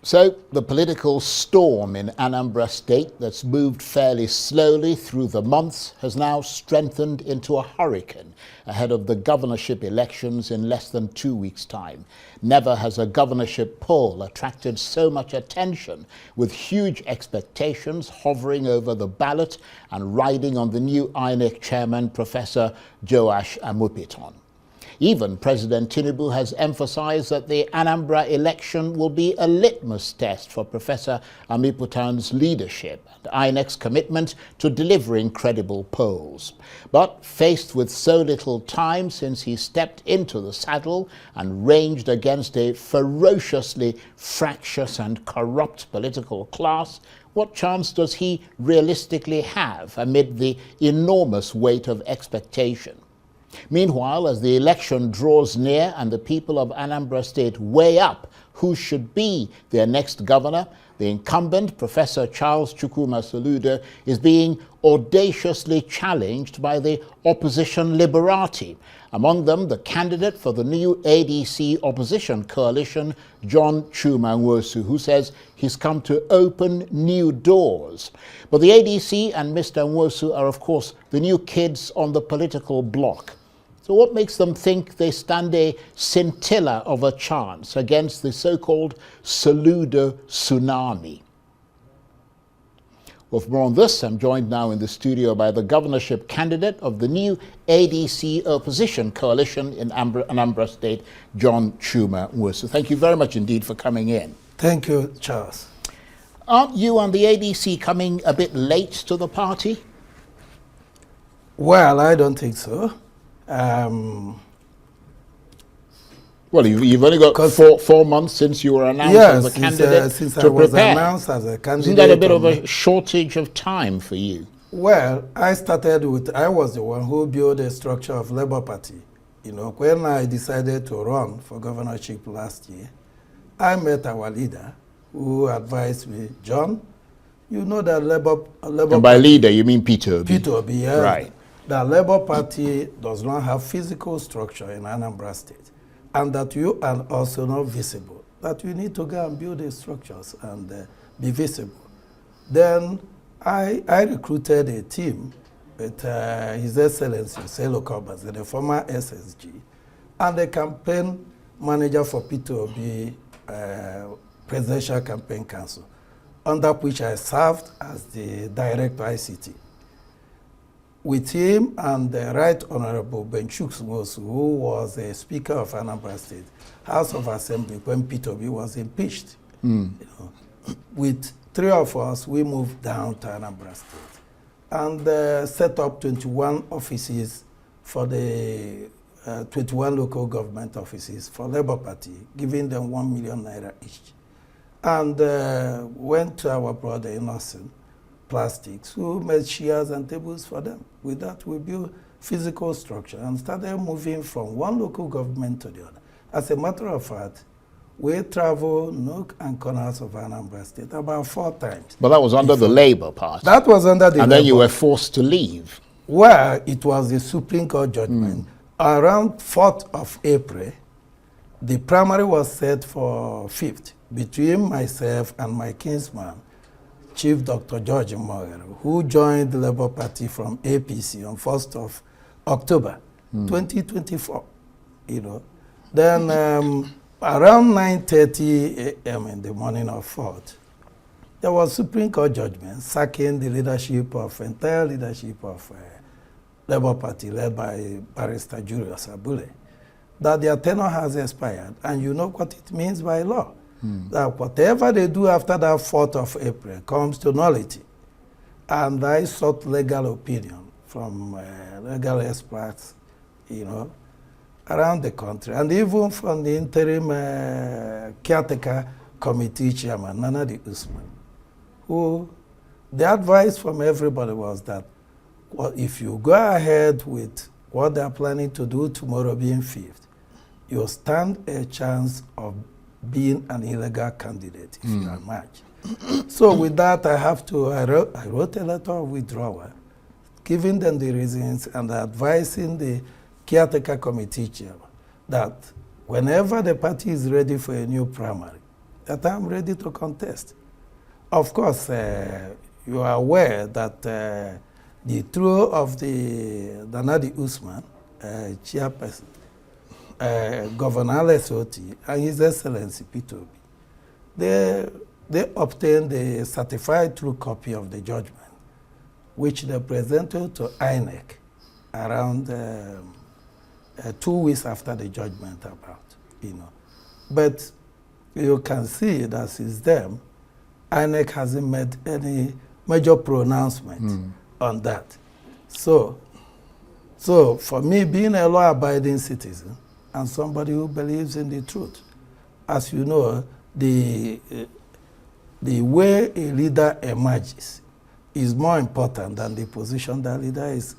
So the political storm in Anambra State that's moved fairly slowly through the months has now strengthened into a hurricane ahead of the governorship elections in less than 2 weeks' time. Never has a governorship poll attracted so much attention, with huge expectations hovering over the ballot and riding on the new INEC chairman, Professor Joash Amupiton. Even President Tinubu has emphasized that the Anambra election will be a litmus test for Professor Amiputan's leadership and INEC's commitment to delivering credible polls. But faced with so little time since he stepped into the saddle and ranged against a ferociously fractious and corrupt political class, what chance does he realistically have amid the enormous weight of expectation? Meanwhile, as the election draws near and the people of Anambra State weigh up who should be their next governor, the incumbent, Professor Charles Chukwuma Soludo, is being audaciously challenged by the opposition liberati, among them the candidate for the new ADC opposition coalition, John Chuma Nwosu, who says he's come to open new doors. But the ADC and Mr. Nwosu are, of course, the new kids on the political block. So what makes them think they stand a scintilla of a chance against the so-called Soludo tsunami? Well, for more on this, I'm joined now in the studio by the governorship candidate of the new ADC opposition coalition in Anambra State, John Chuma Nwosu. Thank you very much indeed for coming in. Thank you, Charles. Aren't you and the ADC coming a bit late to the party? Well, I don't think so. Well, you've only got four months since you were announced as a candidate since to I was prepare. announced as a candidate. Isn't that a bit of a shortage of time for you? Well, I was the one who built the structure of Labour Party. You know, when I decided to run for governorship last year, I met our leader who advised me, John, you know that Labour And by leader, you mean Peter Obi? Peter Obi, yeah. Right. The Labour Party does not have physical structure in Anambra State, and that you are also not visible, that you need to go and build the structures and be visible. Then I recruited a team with His Excellency Selo Kobas, the former SSG, and the campaign manager for Peter Obi Presidential Campaign Council, under which I served as the Director ICT. With him and the Right Honorable Benchuk Nwosu, who was the Speaker of Anambra State House of Assembly when Peter Obi was impeached. You know, with three of us, we moved down to Anambra State and set up 21 offices for the 21 local government offices for Labour Party, giving them 1 million naira each. And went to our brother in Austin, Plastics, who made chairs and tables for them. With that, we built physical structure and started moving from one local government to the other. As a matter of fact, we travel nook and corners of Anambra State about 4 times. But that was under the Labour Party. That was under the And then you were forced to leave. Well, it was the Supreme Court judgment. Around 4th of April, the primary was set for 5th between myself and my kinsman, Chief Dr. George Mogheru, who joined the Labour Party from APC on 1st of October 2024. You know, then around 9:30 a.m. in the morning of 4th, there was Supreme Court judgment sacking the entire leadership of Labour Party led by Barrister Julius Abule, that their tenure has expired, and you know what it means by law. That whatever they do after that 4th of April comes to nullity. And I sought legal opinion from legal experts, you know, around the country, and even from the interim caretaker committee chairman, Nanadi Usman, who the advice from everybody was that, well, if you go ahead with what they're planning to do tomorrow being 5th, you'll stand a chance of being an illegal candidate if you are matched. So with that, I wrote a letter of withdrawal, giving them the reasons and advising the caretaker committee chair that whenever the party is ready for a new primary, that I'm ready to contest. Of course, you are aware that the trio of the Danadi Usman, chairperson, Governor Lesoti, and His Excellency Peter Obi, they obtained a certified true copy of the judgment, which they presented to INEC around 2 weeks after the judgment about. But you can see that since then, INEC hasn't made any major pronouncement on that. So for me, being a law-abiding citizen and somebody who believes in the truth, as you know, the way a leader emerges is more important than the position that leader is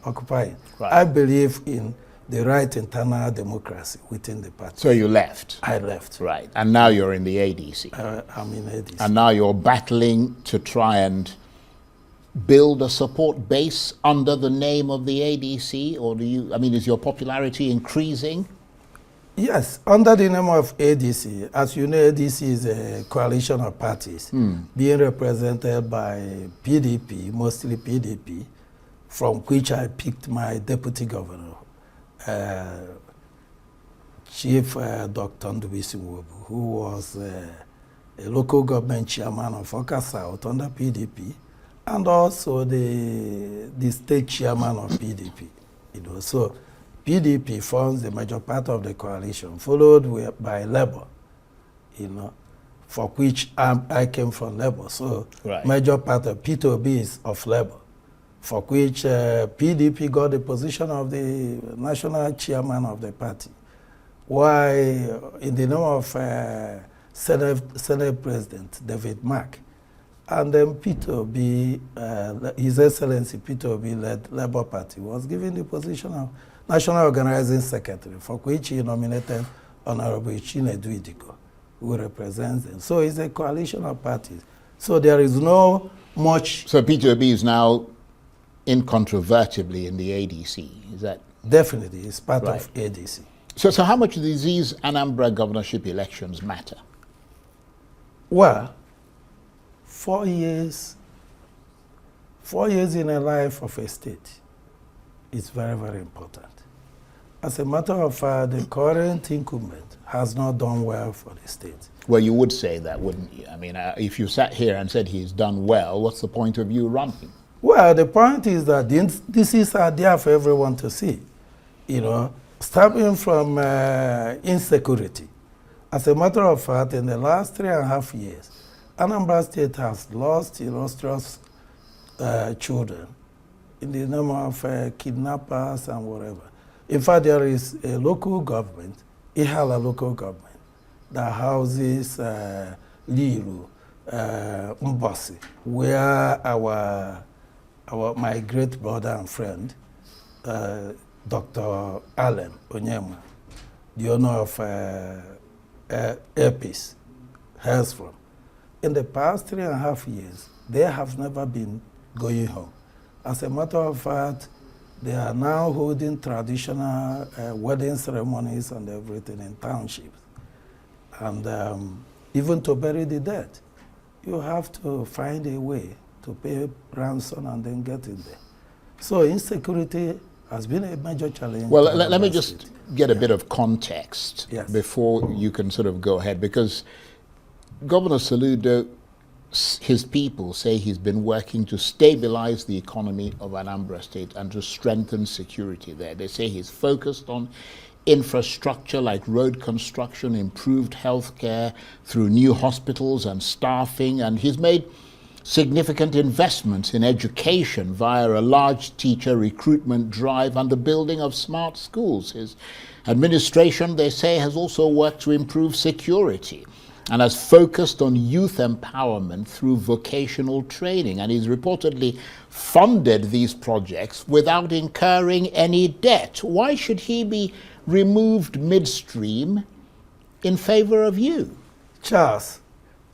occupying. Right. I believe in the right internal democracy within the party. So you left? I left. Right. And now you're in the ADC? I'm in ADC. And now you're battling to try and build a support base under the name of the ADC? Or is your popularity increasing? Yes, under the name of ADC. As you know, ADC is a coalition of parties being represented by PDP, mostly PDP, from which I picked my deputy governor, Chief Dr. Nwosu, who was a local government chairman of Oka South under PDP, and also the state chairman of PDP. So PDP forms the major part of the coalition, followed by Labour, for which I came from Labour. So right. Major part of P2B is of Labour, for which PDP got the position of the national chairman of the party. Why, in the name of Senate President David Mark, and then P2B, His Excellency P2B led Labour Party, was given the position of National Organizing Secretary, for which he nominated Honorable Chinedu Idiko, who represents them. So it's a coalition of parties. So there is no much... So P2B is now incontrovertibly in the ADC, is that? Definitely, it's part right. of ADC. So how much do these Anambra governorship elections matter? Well, 4 years in a life of a state is very, very important. As a matter of fact, the current incumbent has not done well for the state. Well, you would say that, wouldn't you? I mean, if you sat here and said he's done well, what's the point of you running? Well, the point is that the indices are there for everyone to see. Starting from insecurity. As a matter of fact, in the last 3.5 years, Anambra State has lost illustrious children in the name of kidnappers and whatever. In fact, there is a local government, Ihala local government, that houses Liru, Mbosi, where my great brother and friend, Dr. Allen Onyema, the owner of Airpeace, hails from. In the past 3.5 years, they have never been going home. As a matter of fact, they are now holding traditional wedding ceremonies and everything in townships. And even to bury the dead, you have to find a way to pay ransom and then get in there. So insecurity has been a major challenge. Well, let me just get a bit of context before you can sort of go ahead, because Governor Soludo, his people say he's been working to stabilize the economy of Anambra State and to strengthen security there. They say he's focused on infrastructure like road construction, improved healthcare through new hospitals and staffing, and he's made significant investments in education via a large teacher recruitment drive and the building of smart schools. His administration, they say, has also worked to improve security and has focused on youth empowerment through vocational training. And he's reportedly funded these projects without incurring any debt. Why should he be removed midstream in favor of you? Charles,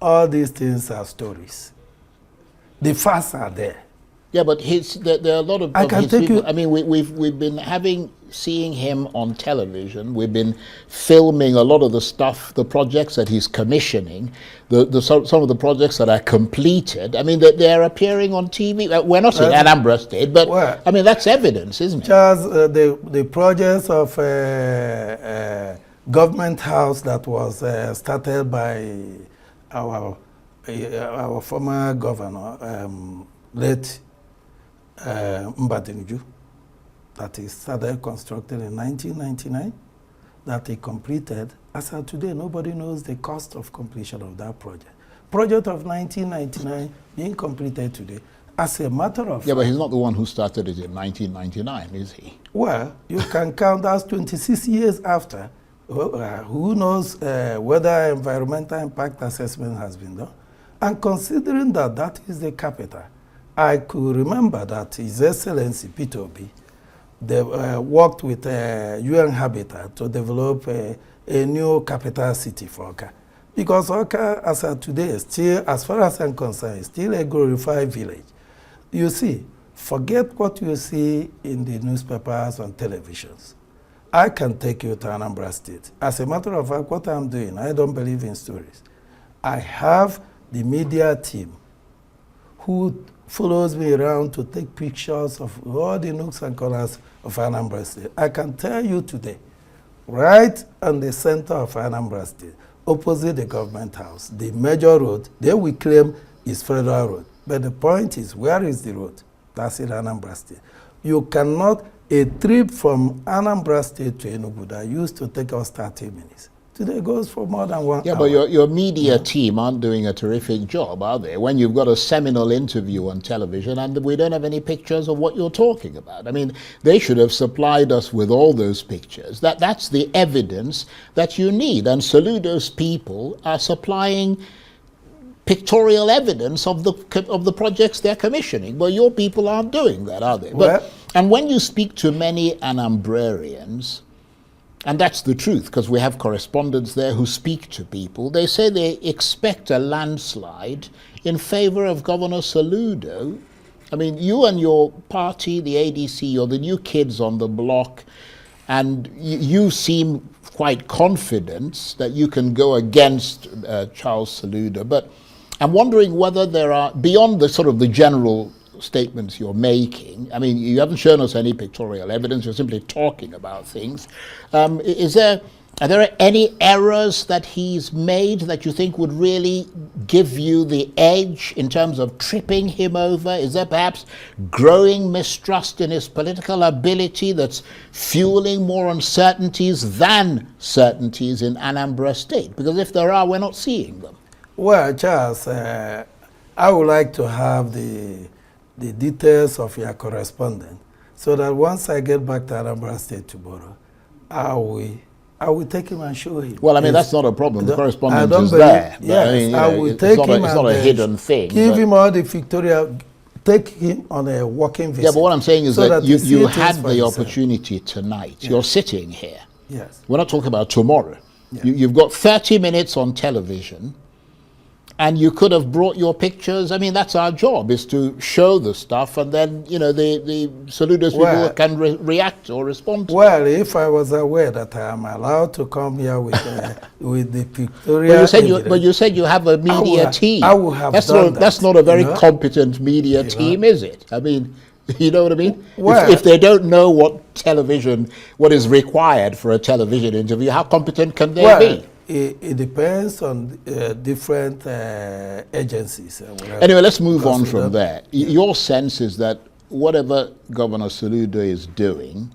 all these things are stories. The facts are there. Yeah, but there are a lot of I can his take people. you. I mean, we've been having seeing him on television. We've been filming a lot of the stuff, the projects that he's commissioning, some of the projects that are completed. I mean, they're appearing on TV. We're not in Anambra State, but well, I mean, that's evidence, isn't it? Just the projects of government house that was started by our former governor, late Mbadinju, that he started constructing in 1999, that he completed. As of today, nobody knows the cost of completion of that project. Project of 1999 being completed today. As a matter of fact, but he's not the one who started it in 1999, is he? Well, you can count as 26 years after. Who knows whether environmental impact assessment has been done? And considering that that is the capital, I could remember that His Excellency Peter Obi, they worked with UN Habitat to develop a new capital city for Oka. Because Oka, as of today, still, as far as I'm concerned, is still a glorified village. You see, forget what you see in the newspapers and televisions. I can take you to Anambra State. As a matter of fact, what I'm doing, I don't believe in stories. I have the media team who follows me around to take pictures of all the nooks and corners of Anambra State. I can tell you today, right on the center of Anambra State, opposite the government house, the major road, they will claim is Federal Road. But the point is, where is the road? That's in Anambra State. You cannot, a trip from Anambra State to Enugu that used to take us 30 minutes. Today goes for more than 1 hour. Yeah, but your media team aren't doing a terrific job, are they? When you've got a seminal interview on television and we don't have any pictures of what you're talking about. I mean, they should have supplied us with all those pictures. That's the evidence that you need. And Soludo's people are supplying pictorial evidence of the projects they're commissioning. Well, your people aren't doing that, are they? And when you speak to many Anambrarians, and that's the truth, because we have correspondents there who speak to people, they say they expect a landslide in favor of Governor Soludo. I mean, you and your party, the ADC, you're the new kids on the block, and you seem quite confident that you can go against Charles Soludo. But I'm wondering whether there are, beyond the sort of the general statements you're making, I mean, you haven't shown us any pictorial evidence, you're simply talking about things. Are there any errors that he's made that you think would really give you the edge in terms of tripping him over? Is there perhaps growing mistrust in his political ability that's fueling more uncertainties than certainties in Anambra State? Because if there are, we're not seeing them. Well, Charles, I would like to have the details of your correspondent, so that once I get back to Anambra State tomorrow, I will take him and show him. Well, I mean, that's not a problem. The correspondent is there. Yes, I mean, I will take him. It's not a hidden thing. Give him all the pictorial. Take him on a walking visit. Yeah, but what I'm saying is that you had the opportunity tonight. Yes. You're sitting here. Yes. We're not talking about tomorrow. Yeah. You've got 30 minutes on television, and you could have brought your pictures. I mean, that's our job, is to show the stuff, and then, you know, the Soludo's people can react or respond to it. Well, if I was aware that I am allowed to come here with the pictorial but you said you have a media team. I would have done that. That's not a very competent media team, is it? I mean, you know what I mean? Well, if they don't know what is required for a television interview, how competent can they be? It depends on different agencies. Anyway, let's move on from there. Your sense is that whatever Governor Soludo is doing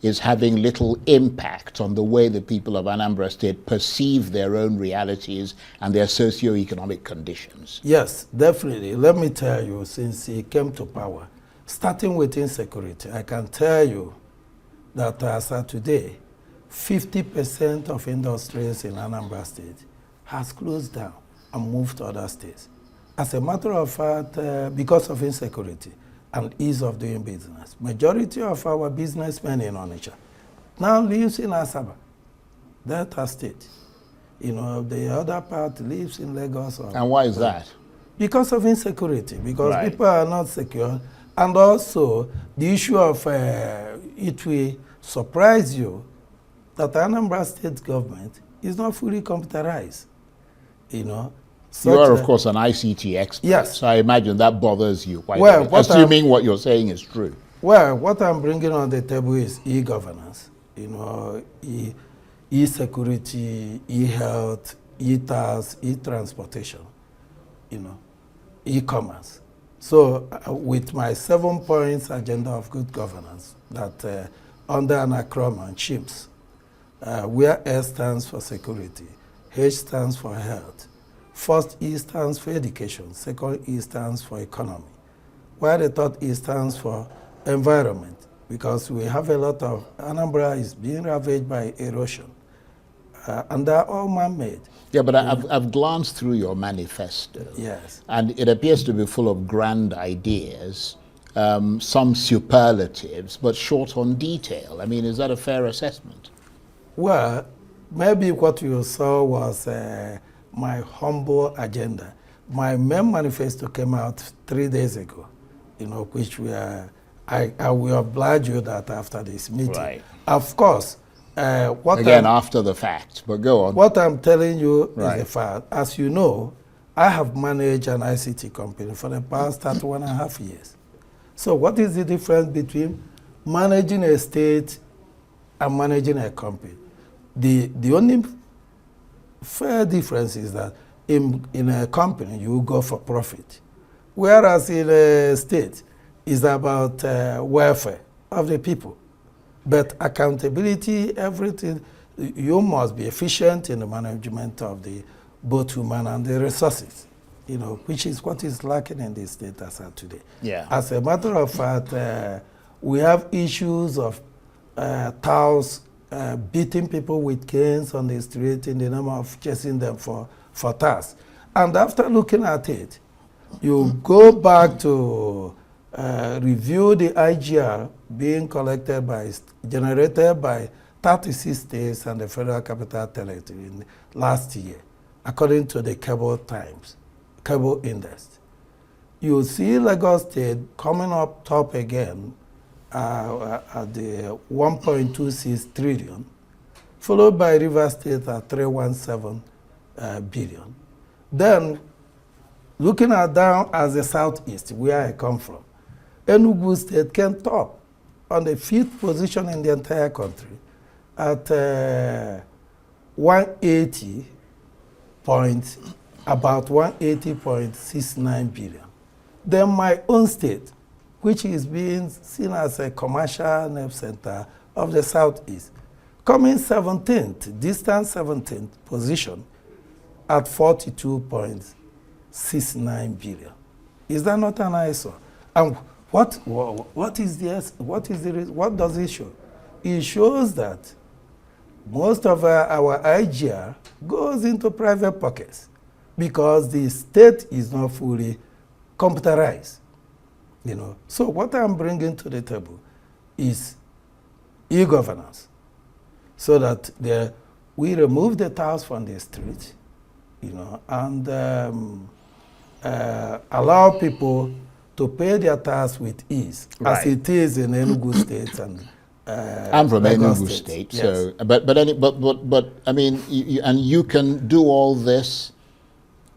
is having little impact on the way the people of Anambra State perceive their own realities and their socio-economic conditions. Yes, definitely. Let me tell you, since he came to power, starting with insecurity, I can tell you that as of today, 50% of industries in Anambra State has closed down and moved to other states. As a matter of fact, because of insecurity and ease of doing business, majority of our businessmen in Onitsha now lives in Asaba, Delta State. You know, the other part lives in Lagos. And why is that? Because of insecurity, because people are not secure. And also the issue of Itwe surprise you that the Anambra state government is not fully computerized. You know, you are, of course, an ICT expert. Yes. So I imagine that bothers you quite Well, a bit, assuming what you're saying is true. Well, what I'm bringing on the table is e-governance, you know, e-security, e-health, e-tax, e-transportation, you know, e-commerce. So with my 7 points agenda of good governance that under an acronym, CHIMPS, where S stands for security, H stands for health, first E stands for education, second E stands for economy, while the third E stands for environment, because we have a lot of, Anambra is being ravaged by erosion, and they're all man-made. Yeah, but I've glanced through your manifesto. Yes. And it appears to be full of grand ideas, some superlatives, but short on detail. I mean, is that a fair assessment? Well, maybe what you saw was my humble agenda. My main manifesto came out 3 days ago, you know, which I will oblige you that after this meeting. Right. Of course, after the fact, but go on. What I'm telling you Right. is the fact. As you know, I have managed an ICT company for the past 31.5 years. So what is the difference between managing a state and managing a company? The only fair difference is that in a company, you go for profit, whereas in a state, it's about welfare of the people. But accountability, everything, you must be efficient in the management of the both human and the resources, you know, which is what is lacking in the state as of today. Yeah. As a matter of fact, we have issues of touts beating people with canes on the street in the name of chasing them for tasks. And after looking at it, you go back to review the IGR being generated by 36 states and the Federal Capital Territory in last year, according to the cable index. You see Lagos State coming up top again at the 1.26 trillion, followed by River State at 317 billion. Then, looking at down as the southeast, where I come from, Enugu State came top on the 5th position in the entire country at 180.69 billion. Then my own state, which is being seen as a commercial nerve center of the southeast, coming 17th, distant 17th position at 42.69 billion. Is that not an ISO? And what does it show? It shows that most of our IGR goes into private pockets because the state is not fully computerized. You know, so what I'm bringing to the table is e-governance, so that we remove the tax from the street, you know, and allow people to pay their tax with ease, Right. as it is in Enugu State and I'm from Lagos Enugu State, Yes. so but I mean, you can do all this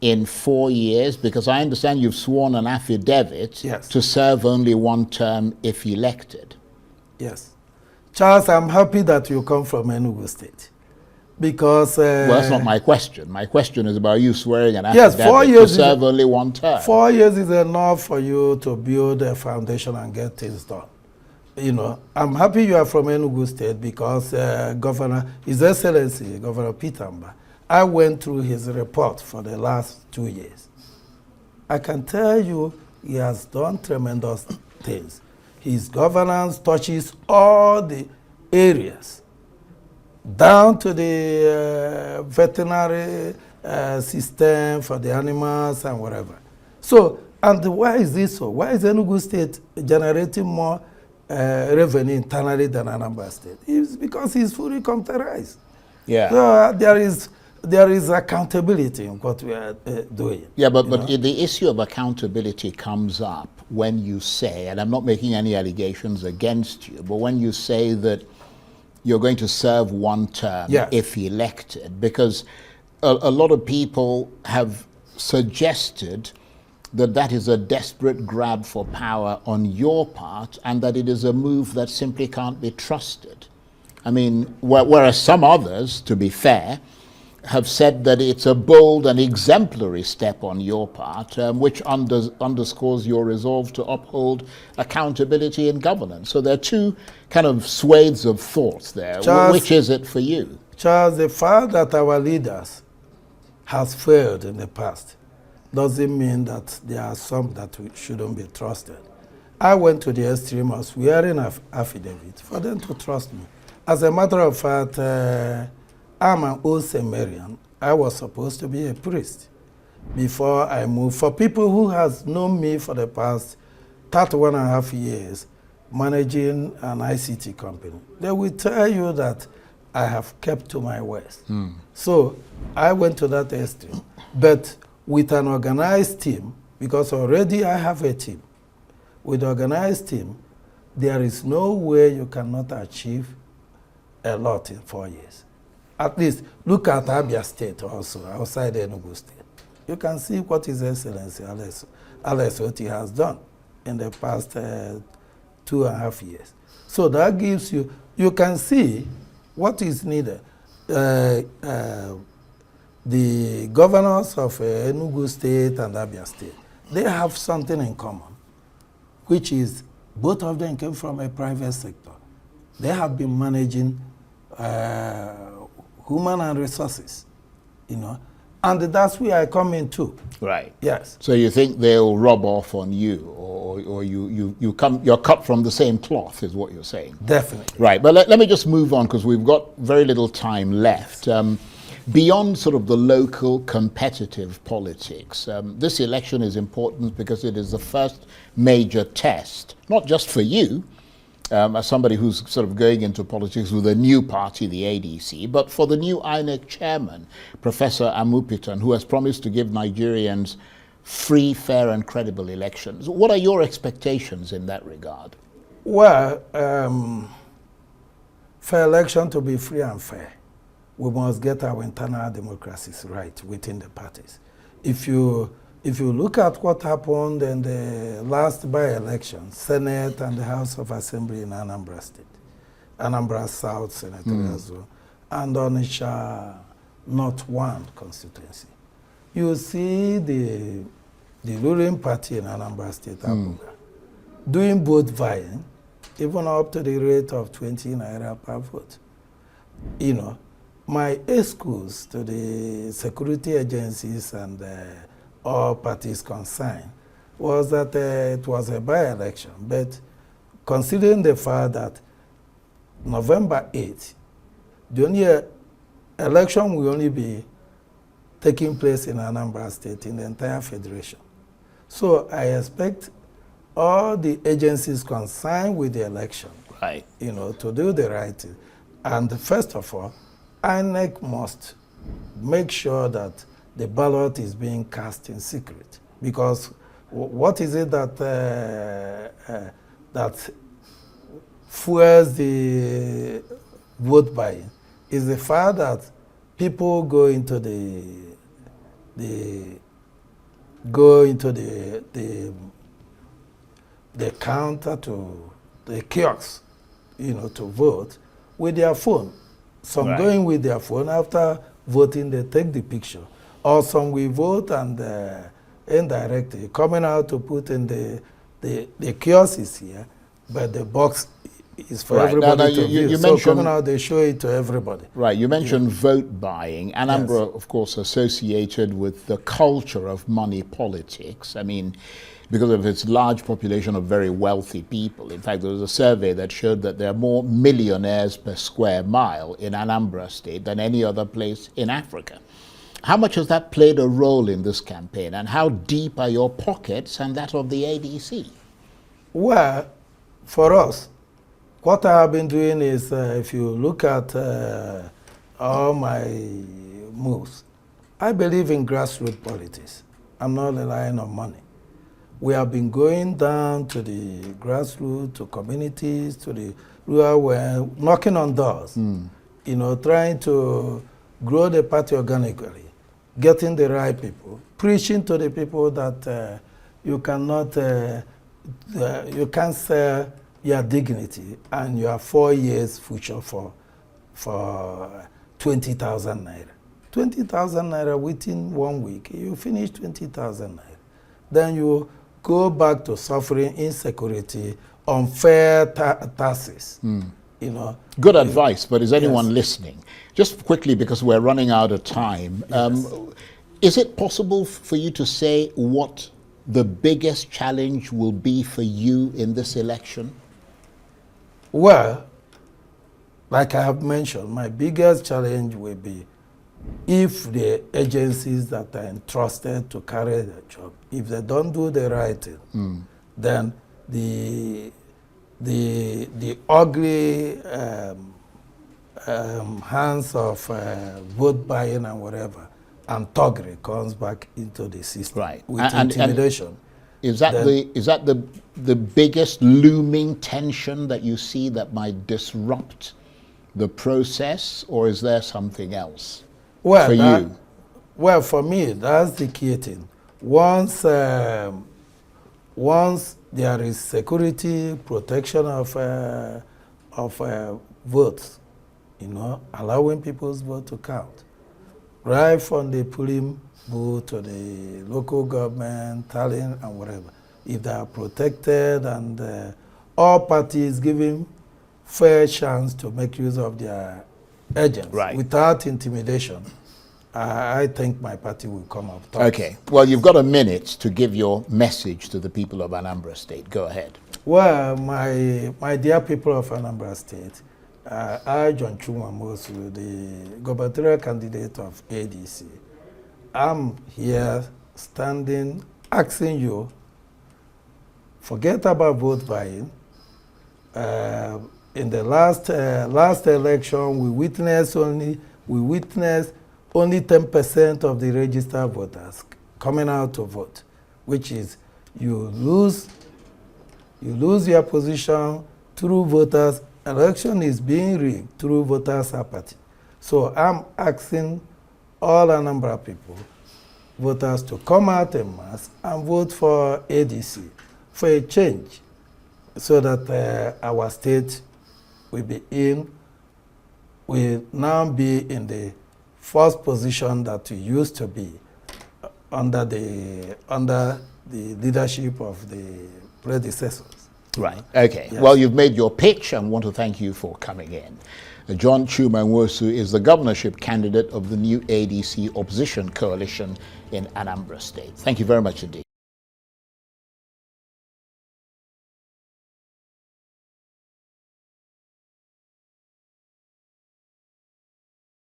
in 4 years, because I understand you've sworn an affidavit Yes. to serve only one term if elected. Yes. Charles, I'm happy that you come from Enugu State, because Well, that's not my question. My question is about you swearing an Yes, affidavit 4 years to serve only one term. 4 years is enough for you to build a foundation and get things done. You know, I'm happy you are from Enugu State, because His Excellency, Governor Pitamba, I went through his report for the last 2 years. I can tell you he has done tremendous things. His governance touches all the areas, down to the veterinary system for the animals and whatever. So, and why is this so? Why is Enugu State generating more revenue internally than Anambra State? It's because it's fully computerized. Yeah. So there is accountability in what we are doing. Yeah, but the issue of accountability comes up when you say, and I'm not making any allegations against you, but when you say that you're going to serve one term Yes. if elected, because a lot of people have suggested that that is a desperate grab for power on your part, and that it is a move that simply can't be trusted. I mean, whereas some others, to be fair, have said that it's a bold and exemplary step on your part, which underscores your resolve to uphold accountability in governance. So there are two kind of swathes of thoughts there. Charles, which is it for you? Charles, the fact that our leaders has failed in the past doesn't mean that there are some that we shouldn't be trusted. I went to the extreme of swearing an affidavit for them to trust me. As a matter of fact, I'm an old Sumerian. I was supposed to be a priest before I moved. For people who has known me for the past 31.5 years managing an ICT company, they will tell you that I have kept to my words. So I went to that extreme. But with an organized team, because already I have a team, with organized team, there is no way you cannot achieve a lot in 4 years. At least look at Abia State also, outside Enugu State. You can see what His Excellency Alex Oti has done in the past 2.5 years. So that gives you, you can see what is needed. The governors of Enugu State and Abia State, they have something in common, which is both of them came from a private sector. They have been managing human and resources, you know, and that's where I come in too. Right. Yes. So you think they'll rub off on you, or you're cut from the same cloth, is what you're saying? Definitely. Right. But let me just move on, because we've got very little time left. Beyond sort of the local competitive politics, this election is important because it is the first major test, not just for you, as somebody who's sort of going into politics with a new party, the ADC, but for the new INEC chairman, Professor Amupitan, who has promised to give Nigerians free, fair and credible elections. What are your expectations in that regard? Well, for election to be free and fair, we must get our internal democracies right within the parties. If you look at what happened in the last by-election, Senate and the House of Assembly in Anambra State, Anambra South Senatorial Zone, and Onitsha North 1 constituency, you see the ruling party in Anambra State, Abuga, doing vote vying, even up to the rate of 20 naira per vote. You know, my excuse to the security agencies and all parties concerned was that it was a by-election, but considering the fact that November 8th, the only election will only be taking place in Anambra State in the entire federation. So I expect all the agencies concerned with the election, Right. you know, to do the right thing. And first of all, INEC must make sure that the ballot is being cast in secret, because what is it that that fuels the vote buying is the fact that people go into the counter, to the kiosks, you know, to vote with their phone. Some Right. going with their phone, after voting they take the picture, or some will vote and indirectly coming out to put in the kiosk is here, but the box is for Right. everybody Now, to view. you So mentioned, coming out, they show it to everybody. right, you mentioned vote buying. Anambra, Yes. of course, associated with the culture of money politics. I mean, because of its large population of very wealthy people. In fact, there was a survey that showed that there are more millionaires per square mile in Anambra State than any other place in Africa. How much has that played a role in this campaign, and how deep are your pockets and that of the ADC? Well, for us, what I have been doing is, if you look at all my moves, I believe in grassroots politics. I'm not relying on money. We have been going down to the grassroots, to communities, to the rural world, knocking on doors, you know, trying to grow the party organically, getting the right people, preaching to the people that you cannot, you can't sell your dignity and your 4 years future for 20,000 naira. 20,000 naira within 1 week, you finish 20,000 naira. Then you go back to suffering insecurity, unfair taxes. You know. Good advice, but is anyone Yes. listening? Just quickly, because we're running out of time, is it possible for you to say what the biggest challenge will be for you in this election? Well, like I have mentioned, my biggest challenge will be if the agencies that are entrusted to carry the job, if they don't do the right thing, then the ugly hands of vote buying and whatever, and thuggery comes back into the system, Right. with intimidation. Is that the biggest looming tension that you see that might disrupt the process, or is there something else for you? Well, for me, that's the key thing. Once there is security, protection of votes, you know, allowing people's vote to count, right from the polling booth to the local government, tallying and whatever. If they are protected and all parties given fair chance to make use of their agents without intimidation, I think my party will come up top. Okay. Well, you've got a minute to give your message to the people of Anambra State. Go ahead. Well, my dear people of Anambra State, I, Nwosu, the gubernatorial candidate of ADC, I'm here standing, asking you, forget about vote buying. In the last election, we witnessed only 10% of the registered voters coming out to vote, which is you lose your position through voters. Election is being rigged through voters' apathy. So I'm asking all Anambra people, voters, to come out en masse and vote for ADC for a change, so that our state will now be in the first position that we used to be under the leadership of the predecessors. Right. Okay. Yes. Well, you've made your pitch and want to thank you for coming in. John Nwosu is the governorship candidate of the new ADC opposition coalition in Anambra State. Thank you very much indeed.